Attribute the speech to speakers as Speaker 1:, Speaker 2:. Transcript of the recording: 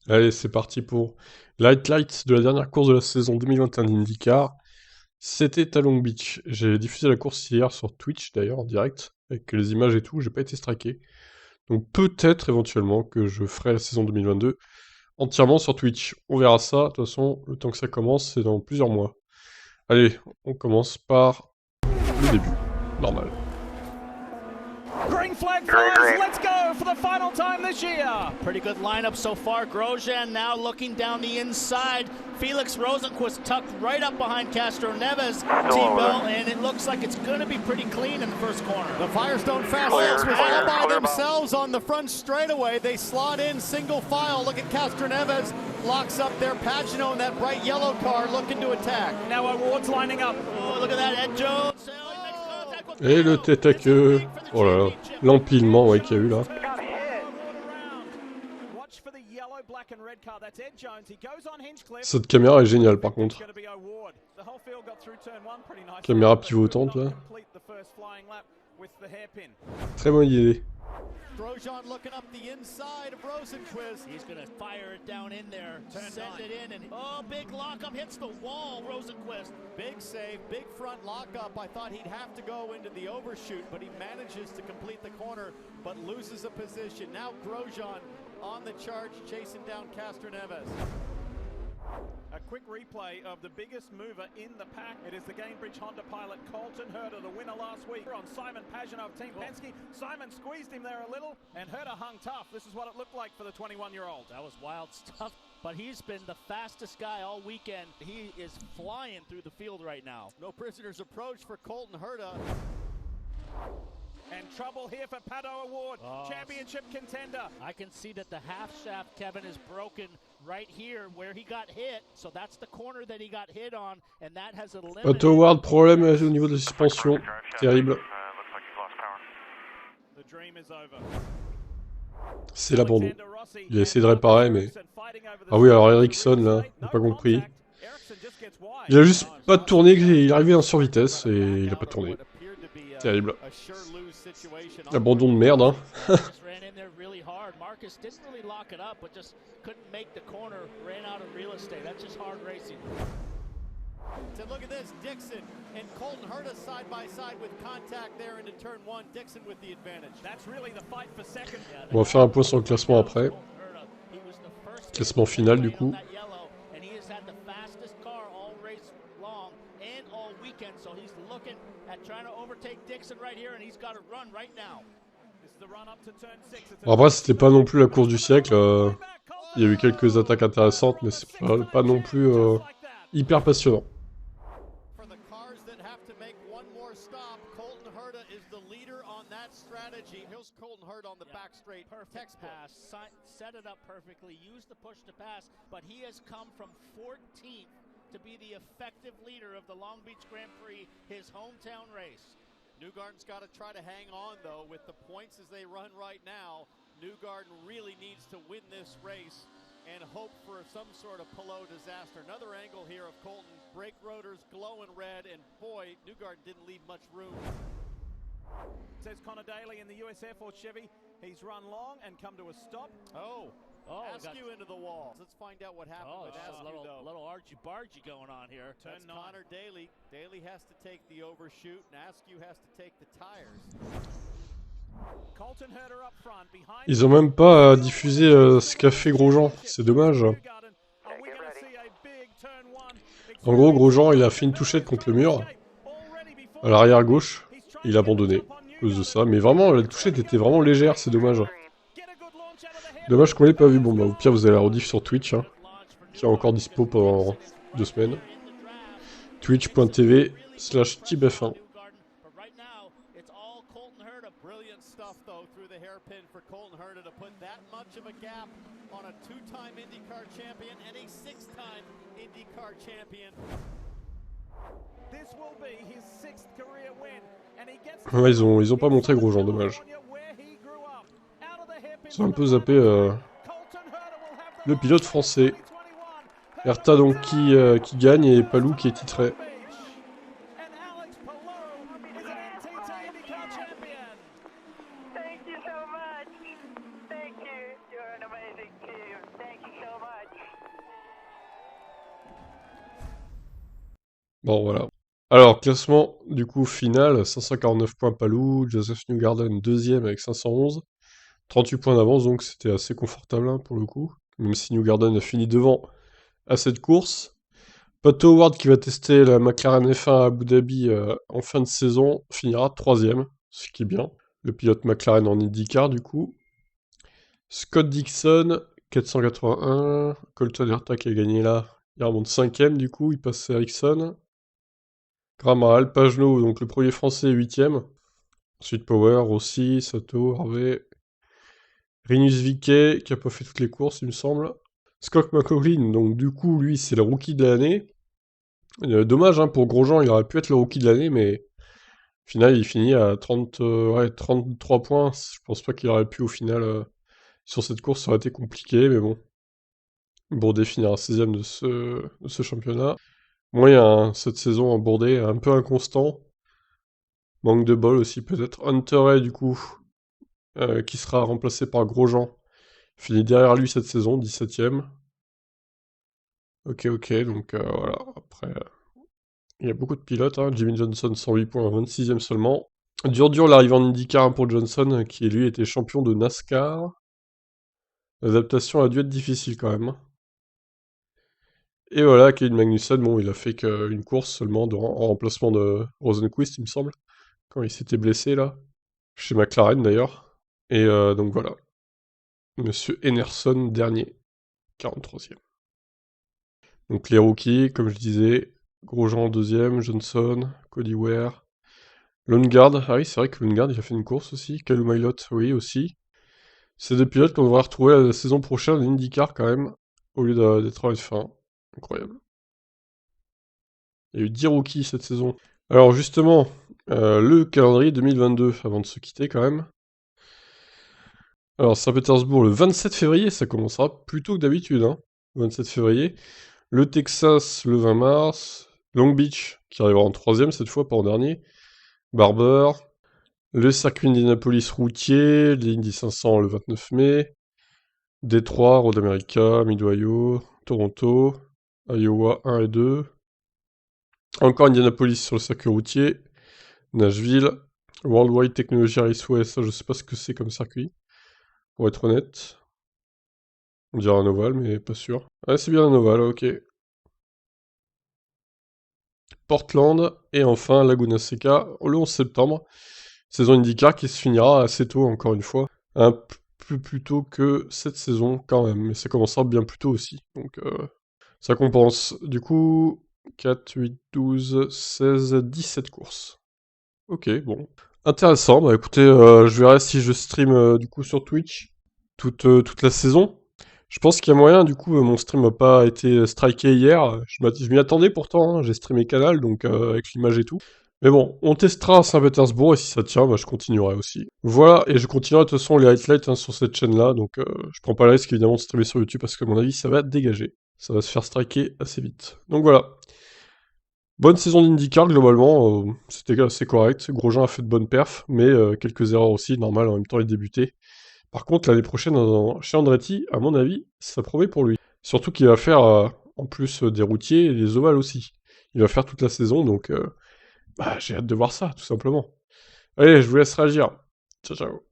Speaker 1: Allez, c'est parti pour Light de la dernière course de la saison 2021 d'IndyCar. C'était à Long Beach. J'ai diffusé la course hier sur Twitch d'ailleurs en direct, avec les images et tout, j'ai pas été striké. Donc peut-être éventuellement que je ferai la saison 2022 entièrement sur Twitch. On verra ça, de toute façon, le temps que ça commence, c'est dans plusieurs mois. Allez, on commence par le début, normal.
Speaker 2: Green flag flies, let's go for the final time this year. Pretty good lineup so far. Grosjean now looking down the inside. Felix Rosenquist tucked right up behind Castro Neves, T-Bell, and it looks like it's going to be pretty clean in the first corner.
Speaker 3: The Firestone Fast Six was all by themselves on the front straightaway. They slot in single file. Look at Castro Neves, locks up there. Pagano in that bright yellow car looking to attack.
Speaker 2: Now Awards lining up.
Speaker 3: Oh, look at that, Ed Jones.
Speaker 1: Et le tête à queue. Oh là là, l'empilement ouais, qu'il y a eu là. Cette caméra est géniale par contre. Caméra pivotante là. Très bonne idée.
Speaker 3: Grosjean looking up the inside of Rosenquist. He's going to fire it down in there, send it in, and oh, big lockup hits the wall, Rosenquist. Big save, big front lockup. I thought he'd have to go into the overshoot, but he manages to complete the corner, but loses a position. Now Grosjean on the charge, chasing down Castro Neves.
Speaker 2: A quick replay of the biggest mover in the pack. It is the Gainbridge Honda pilot Colton Herta, the winner last week on Simon Pagenaud of Team Penske. Simon squeezed him there a little, and Herta hung tough. This is what it looked like for the 21-year-old.
Speaker 4: That was wild stuff, but he's been the fastest guy all weekend. He is flying through the field right now.
Speaker 3: No prisoners approach for Colton Herta.
Speaker 2: And trouble here for Pato Award, championship contender.
Speaker 4: I can see that the half shaft, Kevin, is broken right here where he got hit. So that's the corner that he got hit on, and that has eliminated...
Speaker 1: Pato Award, problème au niveau de la suspension. Terrible.
Speaker 2: The dream is over.
Speaker 1: C'est l'abandon. Il a essayé de réparer, mais... Ah oui, alors Ericsson, là, j'ai pas compris. Il a juste pas tourné, il est arrivé en survitesse, et il a pas tourné. Terrible. Abandon de merde, hein.
Speaker 4: Marcus didn't really lock it up, but just couldn't make the corner, ran out of real estate. That's just hard racing.
Speaker 3: So look at this, Dixon and Colton Herta side by side with contact there into turn one. Dixon with the advantage.
Speaker 2: That's really the fight for second.
Speaker 1: On va faire un point sur le classement après. Classement final du coup.
Speaker 4: So he's looking at trying to overtake Dixon right here, and he's got to run right now.
Speaker 1: Bon, après, c'était pas non plus la course du siècle. Il y a eu quelques attaques intéressantes, mais c'est pas non plus hyper passionnant.
Speaker 3: For the cars that have to make one more stop, Colton Herta is the leader on that strategy. Here's Colton Herta on the back straight.
Speaker 4: Perfect pass, set it up perfectly, used the push to pass, but he has come from 14th to be the effective leader of the Long Beach Grand Prix, his hometown race.
Speaker 3: Newgarden's got to try to hang on, though, with the points as they run right now. Newgarden really needs to win this race and hope for some sort of Pelot disaster. Another angle here of Colton. Brake rotors glowing red, and boy, Newgarden didn't leave much room.
Speaker 2: Says Connor Daly in the US Air Force Chevy. He's run long and come to a stop.
Speaker 3: Askew into the wall. Let's find out what happened with Askew, though.
Speaker 4: A little argy-bargy going on here.
Speaker 3: That's Connor Daly. Daly has to take the overshoot, and Askew has to take the tires.
Speaker 1: Ils ont même pas diffusé ce qu'a fait Grosjean. C'est dommage. En gros, Grosjean, il a fait une touchette contre le mur. À l'arrière gauche. Il a abandonné. À cause de ça. Mais vraiment, la touchette était vraiment légère. C'est dommage. Dommage qu'on l'ait pas vu. Bon, bah, au pire, vous avez la rediff sur Twitch, hein, qui est encore dispo pendant 2 semaines. Twitch.tv/TIBF1.
Speaker 3: Brilliant stuff, though, through the hairpin for Colton Herta to put that much of a gap on a 2-time IndyCar champion and a 6-time IndyCar champion.
Speaker 2: This will be his 6th career win, and he gets
Speaker 1: Ouais, ils ont pas montré Grosjean, dommage. Ils ont un peu zappé le pilote français. Herta donc qui gagne et Palou qui est titré.
Speaker 5: Thank you so much. Thank you. You're an amazing team. Thank you so much.
Speaker 1: Bon, voilà. Alors, classement, du coup, final, 549 points Palou, Joseph Newgarden deuxième avec 511, 38 points d'avance, donc c'était assez confortable hein, pour le coup, même si Newgarden a fini devant à cette course. Pato Howard qui va tester la McLaren F1 à Abu Dhabi en fin de saison, finira troisième, ce qui est bien. Le pilote McLaren en IndyCar du coup. Scott Dixon, 481. Colton Herta qui a gagné là, il remonte 5ème du coup, il passe à Ericsson. Graham Rahal, Pagenaud, donc le premier français, 8ème. Ensuite Power, Rossi, Sato, Harvey. Rinus VeeKay, qui a pas fait toutes les courses, il me semble. Scott McLaughlin, donc du coup, lui, c'est le rookie de l'année. Dommage hein, pour Grosjean, il aurait pu être le rookie de l'année, mais au final, il finit à 33 points. Je pense pas qu'il aurait pu au final. Sur cette course, ça aurait été compliqué, mais bon. Bourdais finira 16ème de ce championnat. Moyen, hein, cette saison, Bourdais un peu inconstant. Manque de bol aussi, peut-être. Hunter du coup, qui sera remplacé par Grosjean. Finit derrière lui cette saison, 17ème. Ok, donc voilà. Après, il y a beaucoup de pilotes. Hein. Jimmy Johnson, 108 points, 26ème seulement. Dur l'arrivée en IndyCar hein, pour Johnson, qui lui était champion de NASCAR. L'adaptation a dû être difficile quand même. Hein. Et voilà, Kevin Magnussen, bon, il a fait qu'une course seulement en remplacement de Rosenquist, il me semble, quand il s'était blessé là, chez McLaren d'ailleurs. Et donc voilà, Monsieur Enerson dernier, 43ème. Donc les rookies, comme je disais, Grosjean deuxième, Johnson, Cody Ware, Lundgaard, ah oui c'est vrai que Lundgaard il a fait une course aussi, Callum Ilott, oui aussi. C'est des pilotes qu'on devrait retrouver la saison prochaine en IndyCar quand même, au lieu d'être en F1. Incroyable. Il y a eu 10 rookies cette saison. Alors justement, le calendrier 2022, avant de se quitter quand même. Alors Saint-Pétersbourg le 27 février, ça commencera plus tôt que d'habitude, hein. 27 février. Le Texas le 20 mars. Long Beach, qui arrivera en troisième cette fois, pas en dernier. Barber. Le circuit Indianapolis routier, l'Indy 500 le 29 mai. Détroit, Road America, Mid-Ohio, Toronto, Iowa 1 et 2. Encore Indianapolis sur le circuit routier. Nashville, Worldwide Technology Raceway, ça je sais pas ce que c'est comme circuit, pour être honnête. On dirait un ovale, mais pas sûr. Ah, c'est bien un ovale, ok. Portland, et enfin Laguna Seca, le 11 septembre. Saison IndyCar qui se finira assez tôt, encore une fois. Un peu plus tôt que cette saison, quand même, mais ça commencera bien plus tôt aussi. Donc ça compense. Du coup, 4, 8, 12, 16, 17 courses. Ok, bon. Intéressant, bah écoutez, je verrai si je stream du coup sur Twitch toute la saison. Je pense qu'il y a moyen, du coup, mon stream n'a pas été striké hier. Je m'y attendais pourtant, hein, j'ai streamé Canal, donc avec l'image et tout. Mais bon, on testera à Saint-Pétersbourg et si ça tient, bah, je continuerai aussi. Voilà, et je continuerai de toute façon les highlights hein, sur cette chaîne-là, donc je prends pas le risque évidemment de streamer sur YouTube parce que à mon avis ça va dégager. Ça va se faire striker assez vite. Donc voilà. Bonne saison d'IndyCar globalement, c'était assez correct. Grosjean a fait de bonnes perfs, mais quelques erreurs aussi, normal, en même temps il débutait. Par contre, l'année prochaine, chez Andretti, à mon avis, ça promet pour lui. Surtout qu'il va faire, en plus des routiers, et des ovales aussi. Il va faire toute la saison, donc bah, j'ai hâte de voir ça, tout simplement. Allez, je vous laisse réagir. Ciao, ciao.